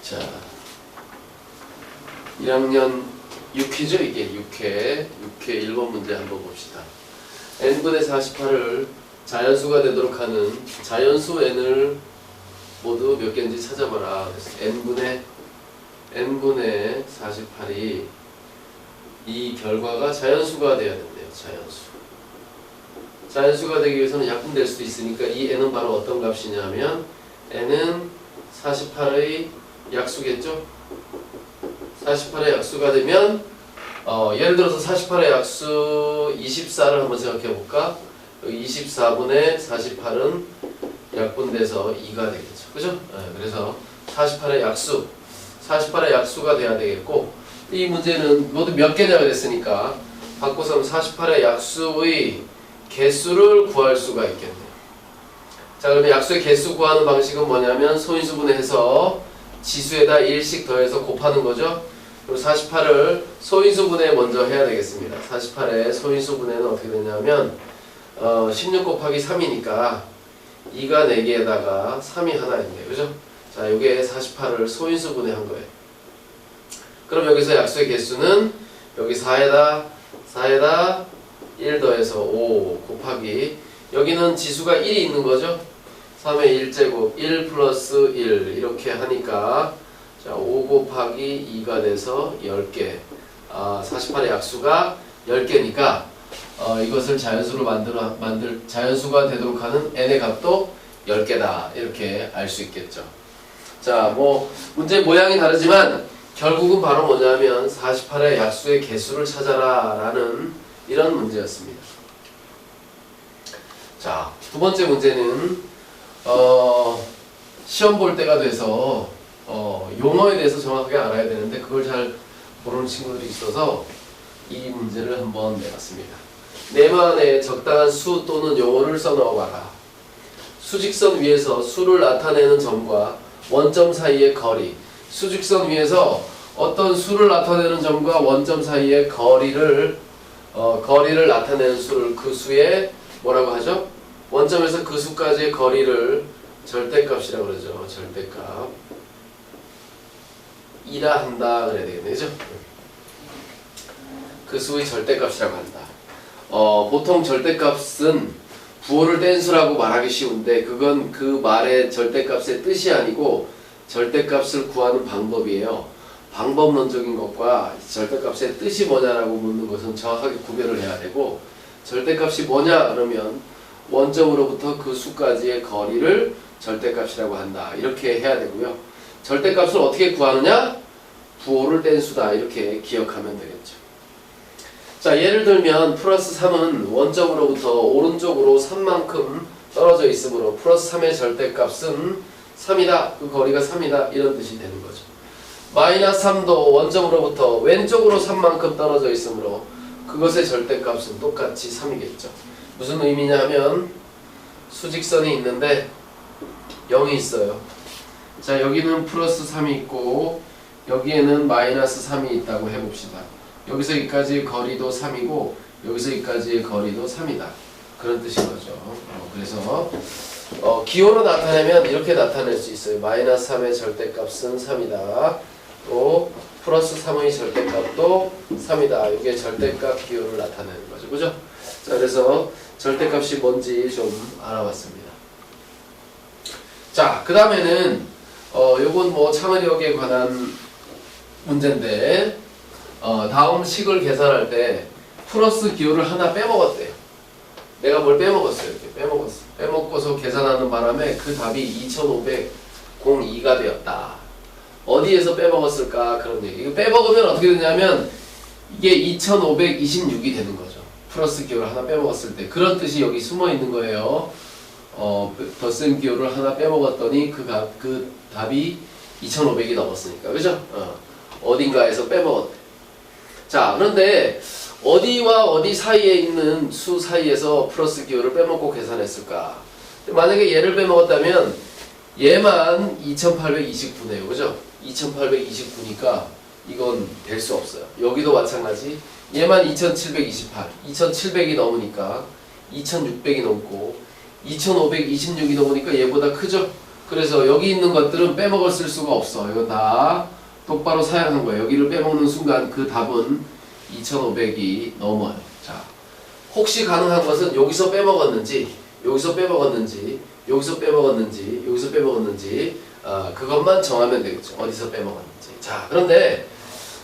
자, 1학년 6회죠 이게 6회 1번 문제 한번 봅시다. n분의 48을 자연수가 되도록 하는 자연수 n을 모두 몇 개인지 찾아봐라. n분의 48이 이 결과가 자연수가 돼야 된대요. 자연수가 되기 위해서는 약분될 수도 있으니까 이 n은 바로 어떤 값이냐면 n은 48의 약수겠죠? 48의 약수가 되면 예를 들어서 48의 약수 24를 한번 생각해 볼까? 24분의 48은 약분돼서 2가 되겠죠. 그죠? 그래서 48의 약수가 돼야 되겠고, 이 문제는 모두 몇 개냐 그랬으니까 바꿔서 48의 약수의 개수를 구할 수가 있겠네요. 자, 그러면 약수의 개수 구하는 방식은 뭐냐면 소인수분해해서 지수에다 1씩 더해서 곱하는 거죠. 그리고 48을 소인수분해 먼저 해야 되겠습니다. 48의 소인수분해는 어떻게 되냐면 16 곱하기 3이니까 2가 4개에다가 3이 하나 있네요. 그죠? 자, 요게 48을 소인수분해 한 거예요. 그럼 여기서 약수의 개수는 여기 4에다 1 더해서 5 곱하기 여기는 지수가 1이 있는 거죠. 3의 1제곱 1 플러스 1 이렇게 하니까 자, 5 곱하기 2가 돼서 10개. 48의 약수가 10개니까 이것을 자연수로 자연수가 되도록 하는 n의 값도 10개다. 이렇게 알 수 있겠죠. 자, 뭐 문제 모양이 다르지만 결국은 바로 뭐냐면 48의 약수의 개수를 찾아라 라는 이런 문제였습니다. 자, 두 번째 문제는 시험 볼 때가 돼서 용어에 대해서 정확하게 알아야 되는데 그걸 잘 모르는 친구들이 있어서 이 문제를 한번 내봤습니다. 내만에 적당한 수 또는 용어를 써넣어봐라. 수직선 위에서 수를 나타내는 점과 원점 사이의 거리. 수직선 위에서 어떤 수를 나타내는 점과 원점 사이의 거리를 나타내는 수를 그 수에 뭐라고 하죠? 원점에서 그 수까지의 거리를 절대값이라고 그러죠. 절대값. 이라 한다 그래야 되겠네. 그죠? 그 수의 절대값이라고 한다. 보통 절대값은 부호를 뗀 수라고 말하기 쉬운데 그건 그 말의 절대값의 뜻이 아니고 절대값을 구하는 방법이에요. 방법론적인 것과 절대값의 뜻이 뭐냐라고 묻는 것은 정확하게 구별을 해야 되고, 절대값이 뭐냐 그러면 원점으로부터 그 수까지의 거리를 절대값이라고 한다. 이렇게 해야 되고요. 절대값을 어떻게 구하느냐? 부호를 뗀 수다. 이렇게 기억하면 되겠죠. 자, 예를 들면 플러스 3은 원점으로부터 오른쪽으로 3만큼 떨어져 있으므로 플러스 3의 절대값은 3이다. 그 거리가 3이다. 이런 뜻이 되는 거죠. 마이너스 3도 원점으로부터 왼쪽으로 3만큼 떨어져 있으므로 그것의 절대값은 똑같이 3이겠죠. 무슨 의미냐 하면 수직선이 있는데 0이 있어요. 자, 여기는 플러스 3이 있고 여기에는 마이너스 3이 있다고 해봅시다. 여기서 여기까지의 거리도 3이고 여기서 여기까지의 거리도 3이다. 그런 뜻인 거죠. 그래서 기호로 나타내면 이렇게 나타낼 수 있어요. 마이너스 3의 절대값은 3이다. 또 플러스 3의 절대값도 3이다. 이게 절대값 기호를 나타내는 거죠. 그죠? 자, 그래서 절대값이 뭔지 좀 알아봤습니다. 자, 그 다음에는 요건 뭐 창의력에 관한 문제인데 다음 식을 계산할 때 플러스 기호를 하나 빼먹었대요. 내가 뭘 빼먹었어요. 이렇게 빼먹고서 계산하는 바람에 그 답이 2502가 되었다. 어디에서 빼먹었을까? 그런 얘기. 이거 빼먹으면 어떻게 되냐면 이게 2526이 되는 거죠. 플러스 기호를 하나 빼먹었을 때. 그런 뜻이 여기 숨어 있는 거예요. 덧셈 기호를 하나 빼먹었더니 그 답이 2500이 넘었으니까. 그죠? 어딘가에서 빼먹었대. 자, 그런데 어디와 어디 사이에 있는 수 사이에서 플러스 기호를 빼먹고 계산했을까? 만약에 얘를 빼먹었다면 얘만 2829네요. 그죠? 2829니까 이건 될 수 없어요. 여기도 마찬가지. 얘만 2728. 2700이 넘으니까 2600이 넘고 2526이 넘으니까 얘보다 크죠? 그래서 여기 있는 것들은 빼먹을 쓸 수가 없어. 이건 다 똑바로 사용한 거예요. 여기를 빼먹는 순간 그 답은 2500이 넘어요. 자, 혹시 가능한 것은 여기서 빼먹었는지, 여기서 빼먹었는지, 여기서 빼먹었는지, 여기서 빼먹었는지, 그것만 정하면 되겠죠. 어디서 빼먹었는지. 자, 그런데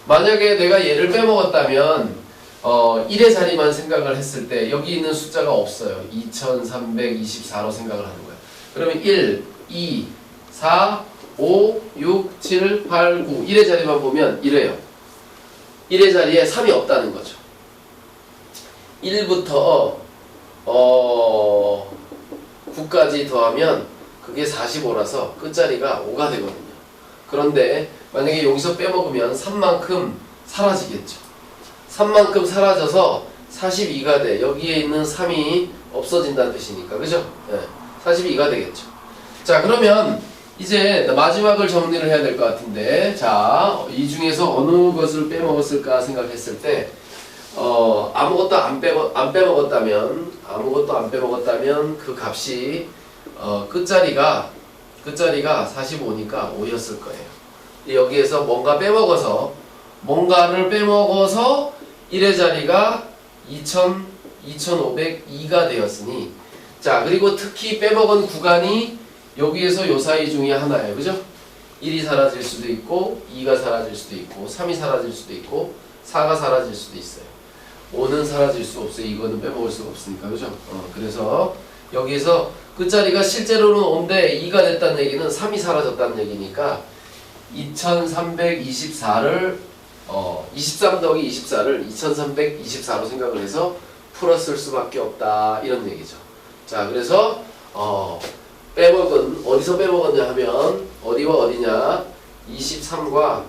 만약에 내가 얘를 빼먹었다면 1의 자리만 생각을 했을 때 여기 있는 숫자가 없어요. 2324로 생각을 하는 거예요. 그러면 1, 2, 4, 5, 6, 7, 8, 9 1의 자리만 보면 이래요. 1의 자리에 3이 없다는 거죠. 1부터 9까지 더하면 그게 45라서 끝자리가 5가 되거든요. 그런데 만약에 여기서 빼먹으면 3만큼 사라지겠죠. 3만큼 사라져서 42가 돼. 여기에 있는 3이 없어진다는 뜻이니까. 그죠? 네. 42가 되겠죠. 자, 그러면 이제 마지막을 정리를 해야 될 것 같은데, 자, 이 중에서 어느 것을 빼먹었을까 생각했을 때, 아무것도 안 빼먹었다면 그 값이 끝자리가 45니까 5였을 거예요. 여기에서 뭔가를 빼먹어서 1의 자리가 2502가 되었으니, 자, 그리고 특히 빼먹은 구간이 여기에서 요 사이 중에 하나예요. 그죠? 1이 사라질 수도 있고 2가 사라질 수도 있고 3이 사라질 수도 있고 4가 사라질 수도 있어요. 5는 사라질 수 없어요. 이거는 빼먹을 수가 없으니까. 그죠? 그래서 여기에서 끝자리가 실제로는 5인데 2가 됐다는 얘기는 3이 사라졌다는 얘기니까 2324를 23 더하기 24를 2324로 생각을 해서 풀었을 수밖에 없다. 이런 얘기죠. 자, 그래서 빼먹은 어디서 빼먹었냐 하면 어디와 어디냐? 23과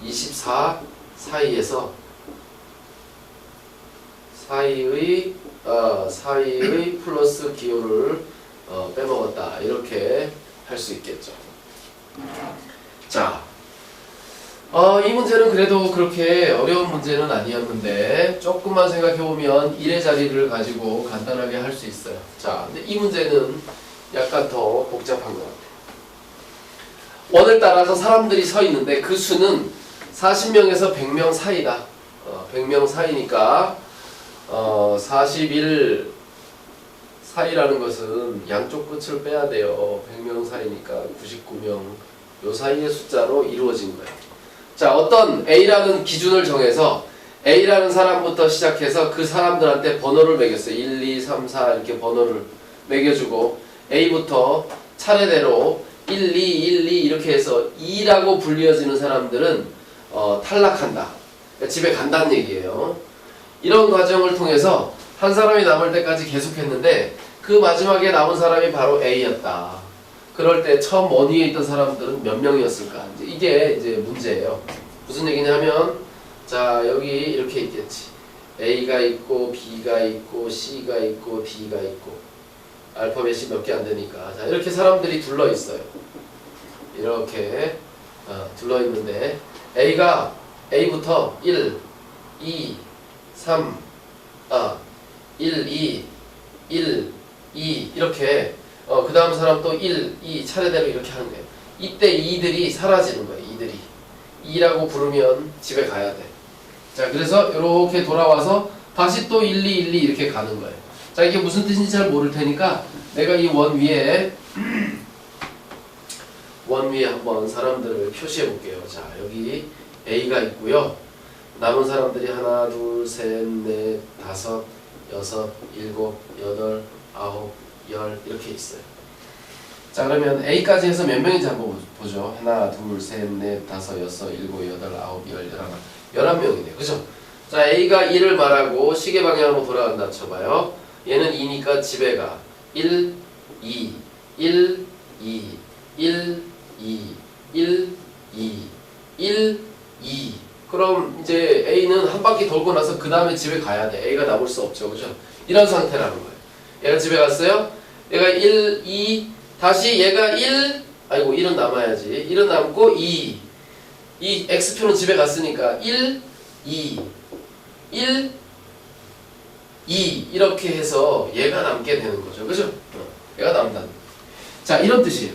24 사이에서 사이의 플러스 기호를 빼먹었다. 이렇게 할 수 있겠죠. 자, 이 문제는 그래도 그렇게 어려운 문제는 아니었는데 조금만 생각해보면 1의 자리를 가지고 간단하게 할 수 있어요. 자, 근데 이 문제는 약간 더 복잡한 것 같아요. 원을 따라서 사람들이 서 있는데 그 수는 40명에서 100명 사이다. 100명 사이니까 41 사이라는 것은 양쪽 끝을 빼야 돼요. 100명 사이니까 99명 요 사이의 숫자로 이루어진 거예요. 자, 어떤 A라는 기준을 정해서 A라는 사람부터 시작해서 그 사람들한테 번호를 매겼어요. 1, 2, 3, 4 이렇게 번호를 매겨주고 A부터 차례대로 1, 2, 1, 2 이렇게 해서 2라고 불리어지는 사람들은 탈락한다. 그러니까 집에 간다는 얘기예요. 이런 과정을 통해서 한 사람이 남을 때까지 계속했는데 그 마지막에 남은 사람이 바로 A였다. 그럴 때 처음 원위에 있던 사람들은 몇 명이었을까? 이게 이제 문제예요. 무슨 얘기냐면, 자, 여기 이렇게 있겠지. A가 있고, B가 있고, C가 있고, D가 있고, 알파벳이 몇 개 안 되니까. 자, 이렇게 사람들이 둘러 있어요. 이렇게 둘러 있는데, A부터 1, 2, 3, 1, 2, 1, 2, 이렇게 그 다음 사람 또 1, 2 차례대로 이렇게 하는 거예요. 이때 2들이 사라지는 거예요. 2라고 부르면 집에 가야 돼. 자, 그래서 이렇게 돌아와서 다시 또 1, 2, 1, 2 이렇게 가는 거예요. 자, 이게 무슨 뜻인지 잘 모를 테니까 내가 이 원 위에 한번 사람들을 표시해 볼게요. 자, 여기 A가 있고요. 남은 사람들이 하나, 둘, 셋, 넷, 다섯, 여섯, 일곱, 여덟, 아홉, 열 이렇게 있어요. 자, 그러면 A까지 해서 몇 명인지 한번 보죠. 하나, 둘, 셋, 넷, 다섯, 여섯, 일곱, 여덟, 아홉, 열, 열하나. 11명이네요. 그죠? 자, A가 1을 말하고 시계 방향으로 돌아간다 쳐봐요. 얘는 2니까 집에 가. 1, 2, 1, 2, 1, 2, 1, 2, 1, 2. 그럼 이제 A는 한 바퀴 돌고 나서 그 다음에 집에 가야 돼. A가 남을 수 없죠. 그죠? 이런 상태라는 거예요. 얘가 집에 갔어요. 얘가 1, 2, 다시 얘가 1, 아이고 1은 남아야지. 1은 남고 2. 이 X표는 집에 갔으니까 1, 2, 1, 2 이렇게 해서 얘가 남게 되는 거죠. 그죠? 얘가 남다. 자, 이런 뜻이에요.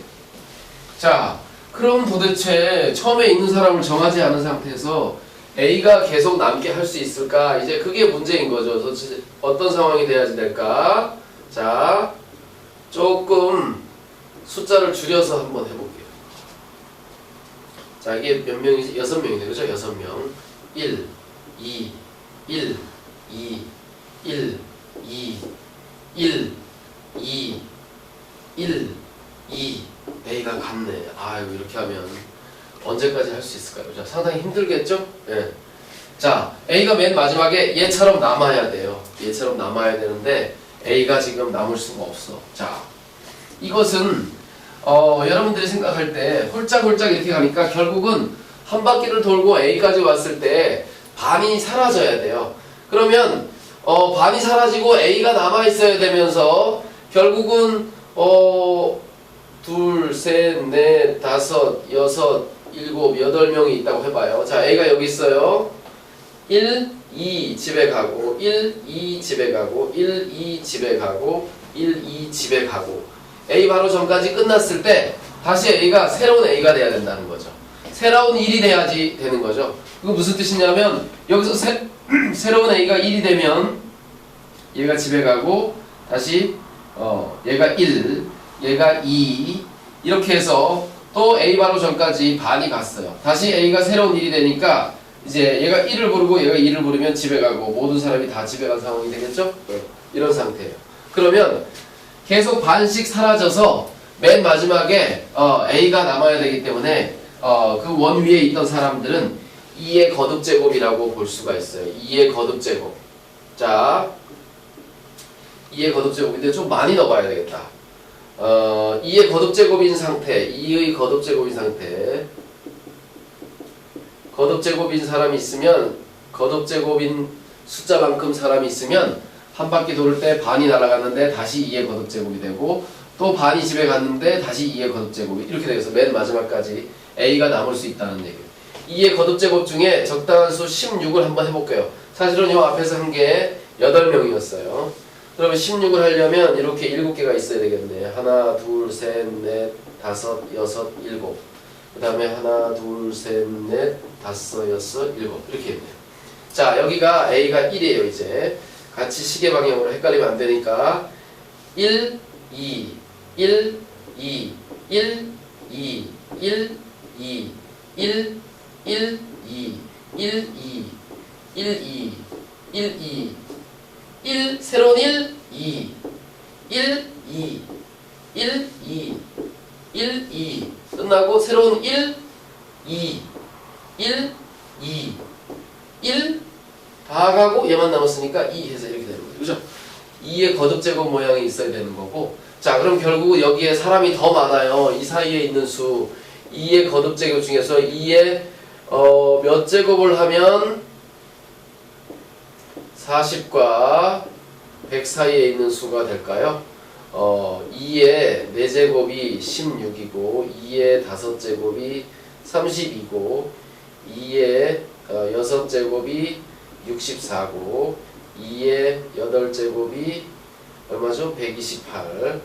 자, 그럼 도대체 처음에 있는 사람을 정하지 않은 상태에서 A가 계속 남게 할 수 있을까? 이제 그게 문제인 거죠. 도대체 어떤 상황이 돼야지 될까? 자, 조금 숫자를 줄여서 한번 해볼게요. 자, 이게 몇 명이지? 6명이네. 그죠? 6명. 1, 2, 1, 2, 1, 2, 1, 2, 1, 2. A가 같네. 아이고, 이렇게 하면 언제까지 할 수 있을까요? 자, 상당히 힘들겠죠? 예. 자, A가 맨 마지막에 얘처럼 남아야 돼요. 얘처럼 남아야 되는데 A가 지금 남을 수가 없어. 자, 이것은 여러분들이 생각할 때 홀짝홀짝 이렇게 가니까 결국은 한 바퀴를 돌고 A까지 왔을 때 반이 사라져야 돼요. 그러면 반이 사라지고 A가 남아 있어야 되면서 결국은 둘, 셋, 넷, 다섯, 여섯, 일곱, 8명이 있다고 해봐요. 자, A가 여기 있어요. 1, 2 집에 가고 1, 2 집에 가고 1, 2 집에 가고 1, 2 집에 가고 A 바로 전까지 끝났을 때 다시 A가 새로운 A가 돼야 된다는 거죠. 새로운 1이 돼야지 되는 거죠. 그거 무슨 뜻이냐면 여기서 새로운 A가 1이 되면 얘가 집에 가고 다시 얘가 1, 얘가 2 이렇게 해서 또 A 바로 전까지 반이 갔어요. 다시 A가 새로운 1이 되니까 이제 얘가 1을 부르고 얘가 2를 부르면 집에 가고 모든 사람이 다 집에 간 상황이 되겠죠? 이런 상태예요. 그러면 계속 반씩 사라져서 맨 마지막에 A가 남아야 되기 때문에 그 원 위에 있던 사람들은 2의 거듭제곱이라고 볼 수가 있어요. 2의 거듭제곱. 자, 2의 거듭제곱인데 좀 많이 넣어봐야 되겠다. 2의 거듭제곱인 상태, 2의 거듭제곱인 상태. 거듭제곱인 사람이 있으면, 거듭제곱인 숫자만큼 사람이 있으면 한 바퀴 돌을 때 반이 날아갔는데 다시 2의 거듭제곱이 되고 또 반이 집에 갔는데 다시 2의 거듭제곱이 이렇게 되어서 맨 마지막까지 A가 남을 수 있다는 얘기예요. 2의 거듭제곱 중에 적당한 수 16을 한번 해볼게요. 사실은 이 앞에서 한 게 8명이었어요. 그러면 16을 하려면 이렇게 7개가 있어야 되겠네. 하나, 둘, 셋, 넷, 다섯, 여섯, 일곱. 그 다음에 하나, 둘, 셋, 넷, 다섯, 여섯, 일곱. 이렇게 있네요. 자, 여기가 A가 1이에요, 이제. 같이 시계 방향으로 헷갈리면 안 되니까. 1, 2, 1, 2, 1, 2, 1, 2, 1, 1, 2, 1, 2, 1, 2, 1, 2, 1, 새로운 1, 2, 1, 2, 1, 2, 1, 2 끝나고 새로운 1, 2, 1, 2, 1 다 가고 얘만 남았으니까 2 해서 이렇게 되는 거죠. 그죠? 2의 거듭제곱 모양이 있어야 되는 거고 자 그럼 결국 여기에 사람이 더 많아요. 이 사이에 있는 수 2의 거듭제곱 중에서 2의 몇 제곱을 하면 40과 100 사이에 있는 수가 될까요? 2의 4제곱이 16이고 2의 5제곱이 30이고 2의 6제곱이 64고 2의 8제곱이 얼마죠? 128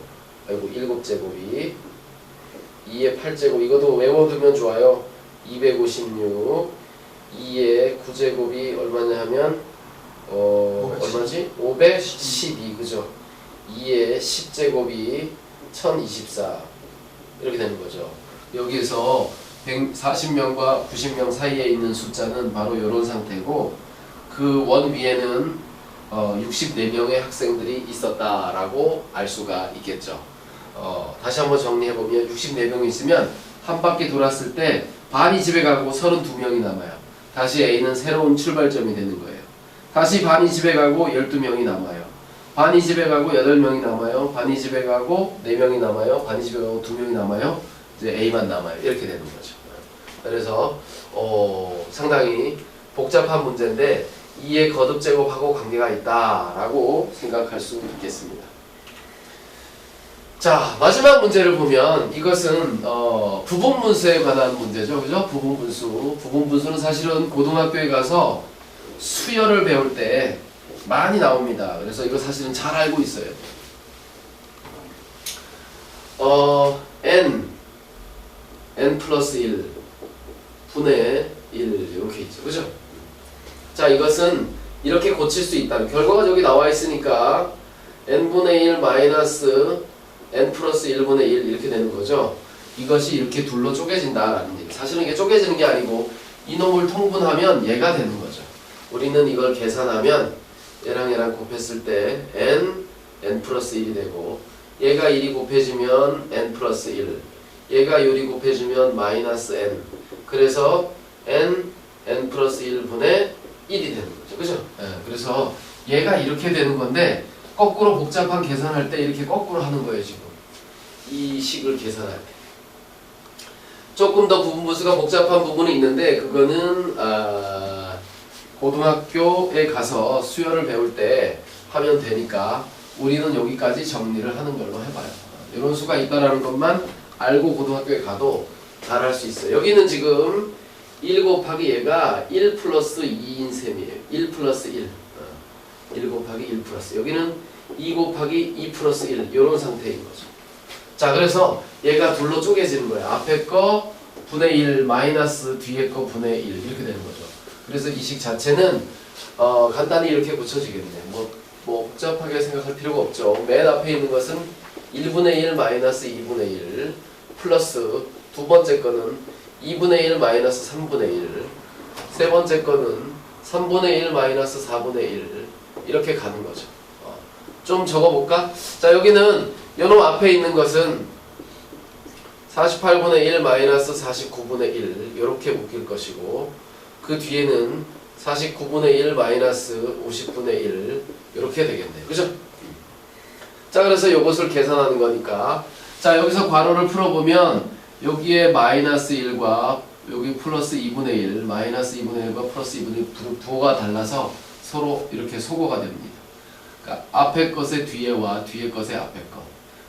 아이고 7제곱이 2의 8제곱 이것도 외워두면 좋아요. 256 2의 9제곱이 얼마냐 하면 얼마지? 512 그죠? 2의 10제곱이 1024 이렇게 되는 거죠. 여기에서 140명과 90명 사이에 있는 숫자는 바로 이런 상태고 그 원 위에는 64명의 학생들이 있었다라고 알 수가 있겠죠. 다시 한번 정리해보면 64명이 있으면 한 바퀴 돌았을 때 반이 집에 가고 32명이 남아요. 다시 A는 새로운 출발점이 되는 거예요. 다시 반이 집에 가고 12명이 남아요. 반이 집에 가고 8명이 남아요. 반이 집에 가고 4명이 남아요. 반이 집에 가고 2명이 남아요. 이제 A만 남아요. 이렇게 되는 거죠. 그래서 상당히 복잡한 문제인데 2의 거듭제곱하고 관계가 있다라고 생각할 수 있겠습니다. 자, 마지막 문제를 보면 이것은 부분분수에 관한 문제죠. 그죠? 부분분수. 부분분수는 사실은 고등학교에 가서 수열을 배울 때 많이 나옵니다. 그래서 이거 사실은 잘 알고 있어요. n 플러스 1 분의 1 이렇게 있죠. 그죠? 자, 이것은 이렇게 고칠 수 있다. 결과가 저기 나와 있으니까 n분의 1 마이너스 n 플러스 1분의 1 이렇게 되는 거죠. 이것이 이렇게 둘로 쪼개진다라는 얘기. 사실은 이게 쪼개지는 게 아니고 이놈을 통분하면 얘가 되는 거죠. 우리는 이걸 계산하면 얘랑 곱했을 때 n 플러스 1이 되고 얘가 1이 곱해지면 n 플러스 1 얘가 6이 곱해지면 마이너스 n 그래서 n 플러스 1분의 1이 되는 거죠. 그죠? 네, 그래서 얘가 이렇게 되는 건데 거꾸로 복잡한 계산할 때 이렇게 거꾸로 하는 거예요. 지금 이 식을 계산할 때 조금 더 부분분수가 복잡한 부분이 있는데 그거는 고등학교에 가서 수열을 배울 때 하면 되니까 우리는 여기까지 정리를 하는 걸로 해봐요. 이런 수가 있다라는 것만 알고 고등학교에 가도 잘 할 수 있어요. 여기는 지금 1 곱하기 얘가 1 플러스 2인 셈이에요. 1 플러스 1 1 곱하기 1 플러스 여기는 2 곱하기 2 플러스 1 이런 상태인 거죠. 자, 그래서 얘가 둘로 쪼개지는 거예요. 앞에 거 분의 1 마이너스 뒤에 거 분의 1 이렇게 되는 거죠. 그래서 이 식 자체는 간단히 이렇게 붙여지겠네. 뭐 복잡하게 생각할 필요가 없죠. 맨 앞에 있는 것은 1분의 1 마이너스 2분의 1 플러스 두 번째 거는 2분의 1 마이너스 3분의 1 세 번째 거는 3분의 1 마이너스 4분의 1 이렇게 가는 거죠. 좀 적어볼까? 자, 여기는 요놈 앞에 있는 것은 48분의 1 마이너스 49분의 1 이렇게 묶일 것이고 그 뒤에는 49분의 1 마이너스 50분의 1 이렇게 되겠네요. 그죠? 자, 그래서 이것을 계산하는 거니까 자, 여기서 괄호를 풀어보면 여기에 마이너스 1과 여기 플러스 2분의 1 마이너스 2분의 1과 플러스 2분의 1 부호가 달라서 서로 이렇게 소거가 됩니다. 그러니까 앞에 것의 뒤에와 뒤에 것의 앞에 것.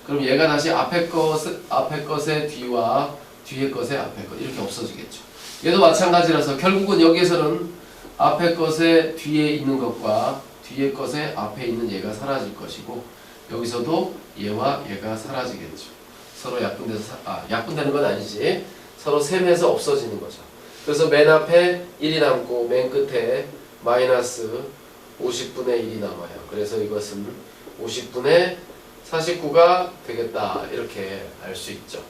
그럼 얘가 다시 앞에 것의 뒤와 뒤에 것의 앞에 것 이렇게 없어지겠죠. 얘도 마찬가지라서 결국은 여기에서는 앞에 것의 뒤에 있는 것과 뒤에 것의 앞에 있는 얘가 사라질 것이고 여기서도 얘와 얘가 사라지겠죠. 서로 약분돼서 약분되는 건 아니지. 서로 셈해서 없어지는 거죠. 그래서 맨 앞에 1이 남고 맨 끝에 마이너스 50분의 1이 남아요. 그래서 이것은 50분의 49가 되겠다. 이렇게 알 수 있죠.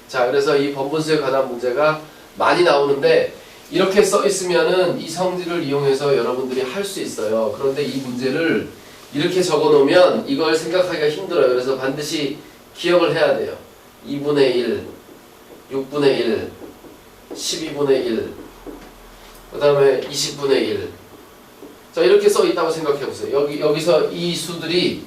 자, 그래서 이 번분수에 관한 문제가 많이 나오는데 이렇게 써 있으면은 이 성질을 이용해서 여러분들이 할 수 있어요. 그런데 이 문제를 이렇게 적어 놓으면 이걸 생각하기가 힘들어요. 그래서 반드시 기억을 해야 돼요. 2분의 1, 6분의 1, 12분의 1, 그 다음에 20분의 1. 자, 이렇게 써 있다고 생각해 보세요. 여기서 이 수들이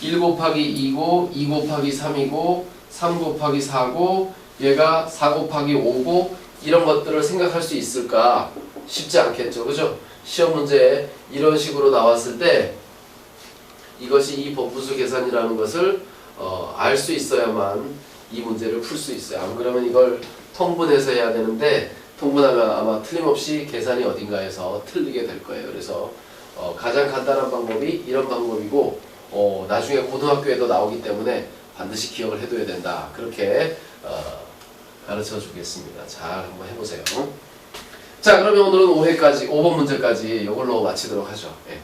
1 곱하기 2고, 2 곱하기 3이고, 3 곱하기 4고, 얘가 4 곱하기 5고, 이런 것들을 생각할 수 있을까? 쉽지 않겠죠. 그죠? 시험 문제에 이런 식으로 나왔을 때 이것이 이 번분수 계산이라는 것을 알 수 있어야만 이 문제를 풀 수 있어요. 안 그러면 이걸 통분해서 해야 되는데 통분하면 아마 틀림없이 계산이 어딘가에서 틀리게 될 거예요. 그래서 가장 간단한 방법이 이런 방법이고 나중에 고등학교에도 나오기 때문에 반드시 기억을 해둬야 된다. 그렇게 가르쳐 주겠습니다. 잘 한번 해보세요. 자, 그러면 오늘은 5번 문제까지 이걸로 마치도록 하죠. 예.